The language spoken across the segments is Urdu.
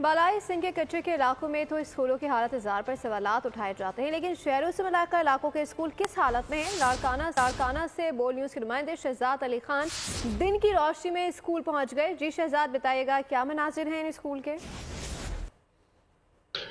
بالائی سنگھ کے کچے کے علاقوں میں تو اسکولوں کی حالت زار پر سوالات اٹھائے جاتے ہیں، لیکن شہروں سے ملاقہ علاقوں کے اسکول کس حالت میں ہیں؟ لاڑکانہ سے بول نیوز کے نمائندے شہزاد علی خان دن کی روشنی میں اسکول پہنچ گئے۔ جی شہزاد، بتائیے گا کیا مناظر ہیں ان اسکول کے؟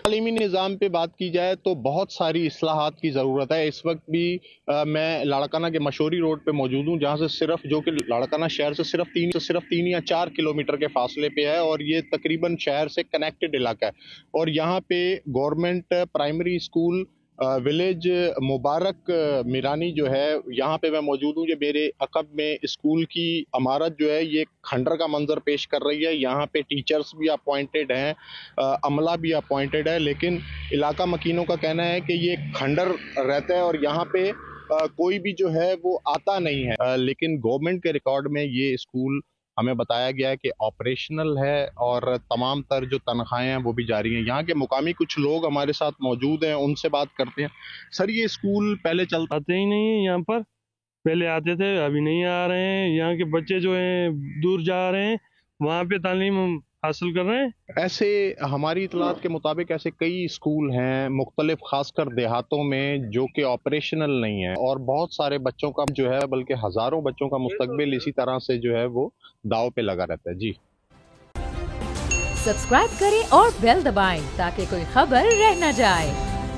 تعلیمی نظام پہ بات کی جائے تو بہت ساری اصلاحات کی ضرورت ہے۔ اس وقت بھی میں لاڑکانہ کے مشوری روڈ پہ موجود ہوں، جہاں سے صرف جو کہ لاڑکانہ شہر سے صرف 3 یا 4 کلومیٹر کے فاصلے پہ ہے، اور یہ تقریباً شہر سے کنیکٹڈ علاقہ ہے۔ اور یہاں پہ گورنمنٹ پرائمری اسکول ولیج مبارک میرانی جو ہے، یہاں پہ میں موجود ہوں۔ یہ میرے عقب میں اسکول کی عمارت جو ہے یہ کھنڈر کا منظر پیش کر رہی ہے۔ یہاں پہ ٹیچرز بھی اپوائنٹڈ ہیں، عملہ بھی اپوائنٹڈ ہے، لیکن علاقہ مکینوں کا کہنا ہے کہ یہ کھنڈر رہتا ہے اور یہاں پہ کوئی بھی جو ہے وہ آتا نہیں ہے۔ لیکن گورنمنٹ کے ریکارڈ میں یہ اسکول ہمیں بتایا گیا ہے کہ آپریشنل ہے، اور تمام تر جو تنخواہیں ہیں وہ بھی جاری ہیں۔ یہاں کے مقامی کچھ لوگ ہمارے ساتھ موجود ہیں، ان سے بات کرتے ہیں۔ سر، یہ اسکول پہلے چلتا آتے ہی نہیں ہیں یہاں پر، پہلے آتے تھے، ابھی نہیں آ رہے ہیں۔ یہاں کے بچے جو ہیں دور جا رہے ہیں، وہاں پہ تعلیم حاصل کر رہے ہیں۔ ایسے ہماری اطلاعات کے مطابق ایسے کئی اسکول ہیں مختلف، خاص کر دیہاتوں میں، جو کہ آپریشنل نہیں ہیں، اور بہت سارے بچوں کا جو ہے، بلکہ ہزاروں بچوں کا مستقبل اسی طرح سے جو ہے وہ داؤ پہ لگا رہتا ہے۔ جی سبسکرائب کریں اور بیل دبائیں تاکہ کوئی خبر رہ نہ جائے۔